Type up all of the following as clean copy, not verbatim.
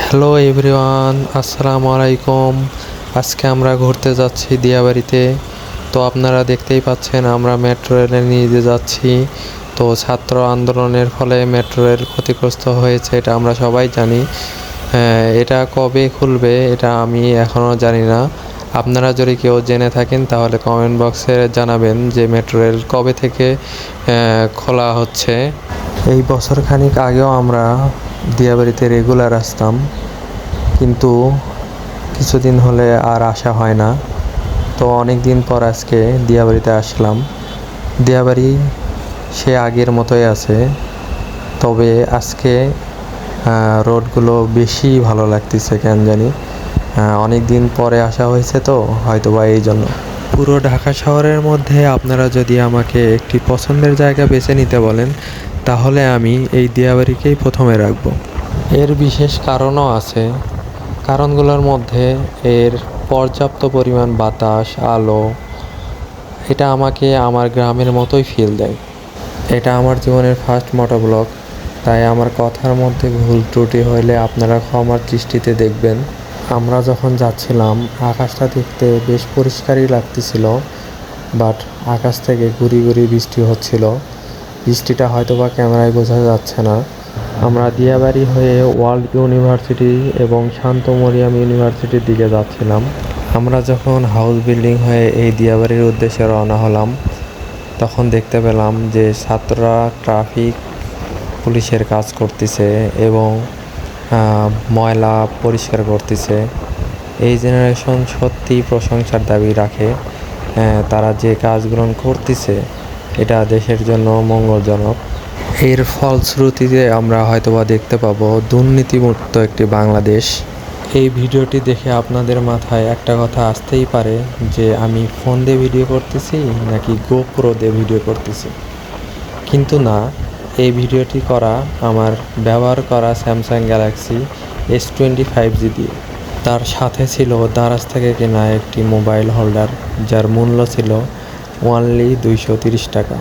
Hello everyone, আসসালামু আলাইকুম। আজকে আমরা ঘুরতে যাচ্ছি দিয়াবাড়িতে। তো আপনারা দেখতেই পাচ্ছেন আমরা মেট্রো রেলে নিয়ে যাচ্ছি। তো ছাত্র আন্দোলনের ফলে মেট্রো রেল ক্ষতিগ্রস্ত হয়েছে, এটা আমরা সবাই জানি। এটা কবে খুলবে এটা আমি এখনও জানি না। আপনারা যদি কেউ জেনে থাকেন তাহলে কমেন্ট বক্সে জানাবেন যে মেট্রো রেল কবে থেকে খোলা হচ্ছে। এই বছর খানিক আগেও আমরা দিয়াবাড়িতে রেগুলার আসতাম, কিন্তু কিছুদিন হলে আর আসা হয় না। তো অনেক দিন পর আজকে দিয়াবাড়িতে আসলাম। দিয়াবাড়ি সে আগের মতোই আছে, তবে আজকে রোডগুলো বেশি ভালো লাগতেছে কেন জানি। অনেক দিন পরে আসা হয়েছে তো হয়তো বা এই জন্য। পুরো ঢাকা শহরের মধ্যে আপনারা যদি আমাকে একটি পছন্দের জায়গা বেছে নিতে বলেন তাহলে আমি এই দিয়াবাড়িকেই প্রথমে রাখবো। এর বিশেষ কারণও আছে। কারণগুলোর মধ্যে এর পর্যাপ্ত পরিমাণ বাতাস, আলো, এটা আমাকে আমার গ্রামের মতোই ফিল দেয়। এটা আমার জীবনের ফার্স্ট মোটোব্লগ, তাই আমার কথার মধ্যে ভুল ত্রুটি হলে আপনারা ক্ষমার দৃষ্টিতে দেখবেন। আমরা যখন যাচ্ছিলাম আকাশটা দেখতে বেশ পরিষ্কারই লাগতেছিল, বাট আকাশ থেকে গুড়ি গুড়ি বৃষ্টি হচ্ছিল। বৃষ্টিটা হয়তো বা ক্যামেরায় বোঝা যাচ্ছে না। আমরা দিয়াবাড়ি হয়ে ওয়ার্ল্ড ইউনিভার্সিটি এবং শান্ত মরিয়াম ইউনিভার্সিটির দিকে যাচ্ছিলাম। আমরা যখন হাউস বিল্ডিং হয়ে এই দিয়াবাড়ির উদ্দেশ্যে রওনা হলাম তখন দেখতে পেলাম যে ছাত্ররা ট্রাফিক পুলিশের কাজ করতেছে এবং ময়লা পরিষ্কার করতেছে। এই জেনারেশন সত্যি প্রশংসার দাবি রাখে। তারা যে কাজগুলো করতেছে এটা দেশের জন্য মঙ্গলজনক। এর ফলশ্রুতিতে আমরা হয়তোবা দেখতে পাবো দুর্নীতিমুক্ত একটি বাংলাদেশ। এই ভিডিওটি দেখে আপনাদের মাথায় একটা কথা আসতেই পারে যে আমি ফোন দিয়ে ভিডিও করতেছি নাকি গোপ্রো দিয়ে ভিডিও করতেছি, কিন্তু না, এই ভিডিওটি করা আমার ব্যবহার করা স্যামসাং গ্যালাক্সি S25G দিয়ে। তার সাথে ছিল দারাজ থেকে কেনা একটি মোবাইল হোল্ডার, যার মূল্য ছিল অনলি 230 টাকা।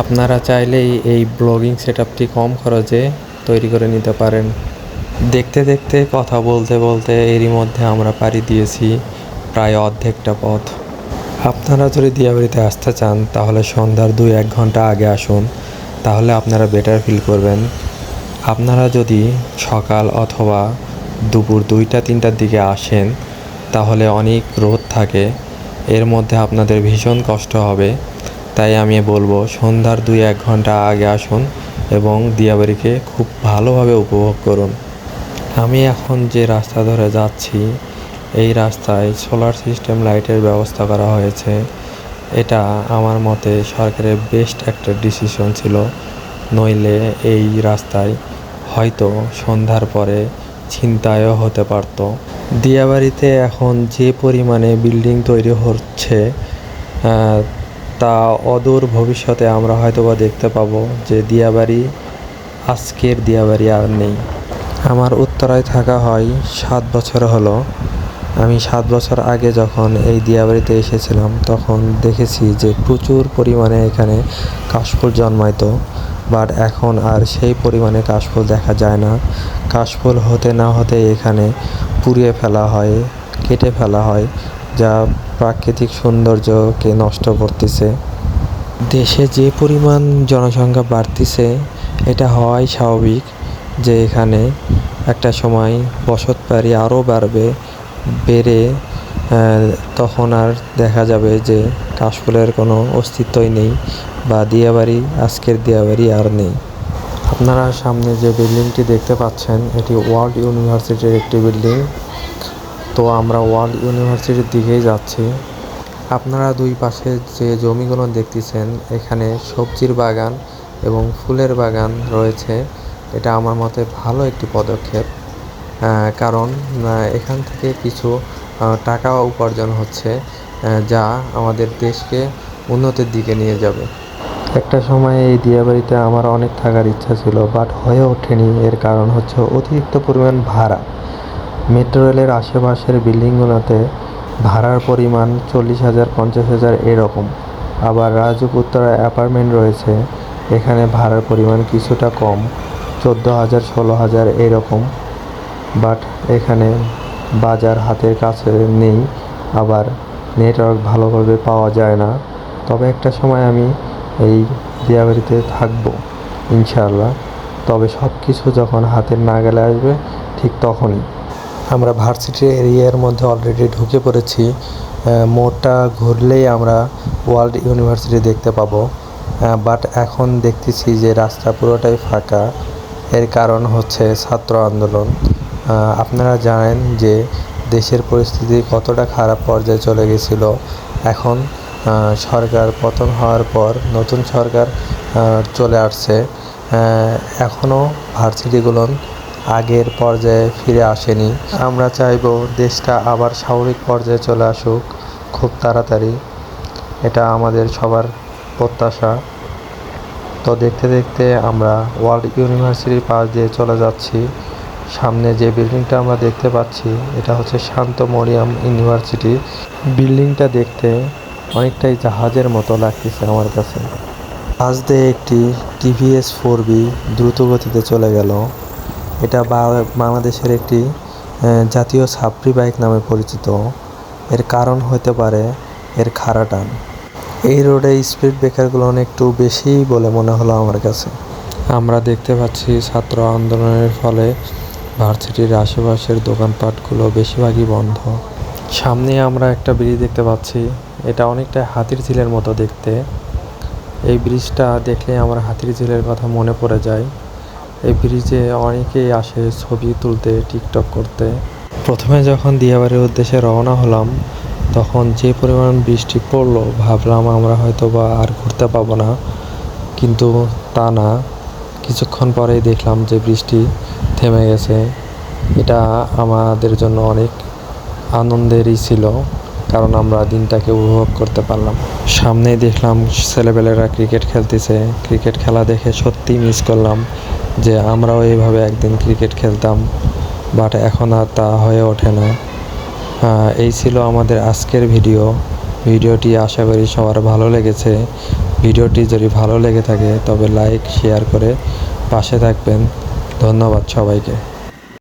আপনারা চাইলেই এই ব্লগিং সেটআপটি কম খরচে তৈরি করে নিতে পারেন। দেখতে দেখতে কথা বলতে বলতে এরই মধ্যে আমরা পাড়ি দিয়েছি প্রায় অর্ধেকটা পথ। আপনারা যদি দিয়াবাড়িতে আসতে চান তাহলে সন্ধ্যার 2-1 ঘন্টা আগে আসুন, তাহলে আপনারা বেটার ফিল করবেন। আপনারা যদি সকাল অথবা দুপুর 2টা-3টার দিকে আসেন তাহলে অনেক রোদ থাকে, এর মধ্যে আপনাদের ভীষণ কষ্ট হবে। তাই আমি বলবো সন্ধ্যার 2-1 ঘন্টা আগে আসুন এবং দিয়াবাড়িকে খুব ভালোভাবে উপভোগ করুন। আমি এখন যে রাস্তা ধরে যাচ্ছি এই রাস্তায় সোলার সিস্টেম লাইটের ব্যবস্থা করা হয়েছে। এটা আমার মতে সরকারের বেস্ট একটা ডিসিশন ছিল, নইলে এই রাস্তায় হয়তো সন্ধ্যার পরে ছিনতাইও হতে পারত। দিয়াবাড়িতে এখন যে পরিমাণে বিল্ডিং তৈরি হচ্ছে তা অদূর ভবিষ্যতে আমরা হয়তোবা দেখতে পাবো যে দিয়াবাড়ি আজকের দিয়াবাড়ি আর নেই। আমার উত্তরায় থাকা হয় 7 বছর হলো। আমি 7 বছর আগে যখন এই দিয়াবাড়িতে এসেছিলাম তখন দেখেছি যে প্রচুর পরিমাণে এখানে কাশফুল জন্মাইতো, বাট এখন আর সেই পরিমাণে কাশফুল দেখা যায় না। কাশফুল হতে না হতে এখানে পুড়িয়ে ফেলা হয়, কেটে ফেলা হয়, যা প্রাকৃতিক সৌন্দর্যকে নষ্ট করতেছে। দেশে যে পরিমাণ জনসংখ্যা বাড়তিছে এটা হওয়াই স্বাভাবিক যে এখানে একটা সময় বসতবাড়ি আরও বাড়বে, বেড়ে তখন আর দেখা যাবে যে কাশফুলের কোনো অস্তিত্বই নেই বা দিয়াবাড়ি আজকের দিয়াবাড়ি আর নেই। আপনারা সামনে যে বিল্ডিংটি দেখতে পাচ্ছেন এটি ওয়ার্ল্ড ইউনিভার্সিটির একটি বিল্ডিং। তো আমরা ওয়ার্ল্ড ইউনিভার্সিটির দিকেই যাচ্ছি। আপনারা দুই পাশে যে জমিগুলো দেখতেছেন এখানে সবজির বাগান এবং ফুলের বাগান রয়েছে। এটা আমার মতে ভালো একটি পদক্ষেপ, কারণ এখান থেকে কিছু টাকা উপার্জন হচ্ছে, যা আমাদের দেশকে উন্নতির দিকে নিয়ে যাবে। একটা সময় এই দিয়াবাড়িতে আমার অনেক থাকার ইচ্ছা ছিল, বাট হয়ে ওঠেনি। এর কারণ হচ্ছে অতিরিক্ত পরিমাণ ভাড়া। মেট্রো রেলের আশেপাশের বিল্ডিংগুলোতে ভাড়ার পরিমাণ 40,000, 50,000 এরকম। আবার রাজুক উত্তরায় অ্যাপার্টমেন্ট রয়েছে, এখানে ভাড়ার পরিমাণ কিছুটা কম, 14,000, 16,000 এরকম। বাট এখানে বাজার হাতের কাছে নেই, আবার নেটওয়ার্ক ভালোভাবে পাওয়া যায় না। তবে একটা সময় আমি এই দিয়াবাড়িতে থাকবো ইনশাআল্লাহ। তবে সব কিছু যখন হাতের নাগালে আসবে ঠিক তখনই। আমরা ভার্সিটি এরিয়ার মধ্যে অলরেডি ঢুকে পড়েছি। মোড়টা ঘুরলেই আমরা ওয়ার্ল্ড ইউনিভার্সিটি দেখতে পাবো। বাট এখন দেখতেছি যে রাস্তা পুরোটাই ফাঁকা। এর কারণ হচ্ছে ছাত্র আন্দোলন। আপনারা জানেন যে দেশের পরিস্থিতি কতটা খারাপ পর্যায়ে চলে গেছিল। এখন সরকার পতন হওয়ার পর নতুন সরকার চলে আসছে। এখনও ভার্সিটিগুলো আগের পর্যায়ে ফিরে আসেনি। আমরা চাইবো দেশটা আবার স্বাভাবিক পর্যায়ে চলে আসুক খুব তাড়াতাড়ি। এটা আমাদের সবার প্রত্যাশা। তো দেখতে দেখতে আমরা ওয়ার্ল্ড ইউনিভার্সিটির পাশ দিয়ে চলে যাচ্ছি। সামনে যে বিল্ডিংটা আমরা দেখতে পাচ্ছি এটা হচ্ছে শান্ত মরিয়ম ইউনিভার্সিটি। বিল্ডিংটা দেখতে অনেকটাই জাহাজের মতো লাগতেছে আমার কাছে। পাশ দিয়ে একটি টিভিএস 4B দ্রুত গতিতে চলে গেল। এটা বাংলাদেশের একটি জাতীয় সাফরি বাইক নামে পরিচিত। এর কারণ হতে পারে এর খাড়া টান। এই রোডে স্পিড ব্রেকারগুলো একটু বেশি বলে মনে হলো আমার কাছে। আমরা দেখতে পাচ্ছি ছাত্র আন্দোলনের ফলে ভার্সিটির আশেপাশের দোকানপাটগুলো বেশিরভাগই বন্ধ। সামনে আমরা একটা ব্রিজ দেখতে পাচ্ছি। এটা অনেকটা হাতির ঝিলের মতো দেখতে। এই ব্রিজটা দেখলে আমার হাতির ঝিলের কথা মনে পড়ে যায়। এই ব্রিজে অনেকেই আসে ছবি তুলতে, টিকটক করতে। প্রথমে যখন দিয়াবাড়ির উদ্দেশ্যে রওনা হলাম তখন যে পরিমাণ বৃষ্টি পড়লো ভাবলাম আমরা হয়তো বা আর ঘুরতে পাবো না, কিন্তু তা না। কিছুক্ষণ পরেই দেখলাম যে বৃষ্টি থেমে গেছে। এটা আমাদের জন্য অনেক আনন্দেরই ছিল, কারণ আমরা দিনটাকে উপভোগ করতে পারলাম। সামনেই দেখলাম ছেলেপেলেরা ক্রিকেট খেলতেছে। ক্রিকেট খেলা দেখে সত্যিই মিস করলাম যে আমরাও এইভাবে একদিন ক্রিকেট খেলতাম, বাট এখন আর তা হয়ে ওঠে না। এই ছিল আমাদের আজকের ভিডিওটি আশা করি সবার ভালো লেগেছে। ভিডিওটি যদি ভালো লেগে থাকে তবে লাইক শেয়ার করে পাশে থাকবেন। ধন্যবাদ সবাইকে।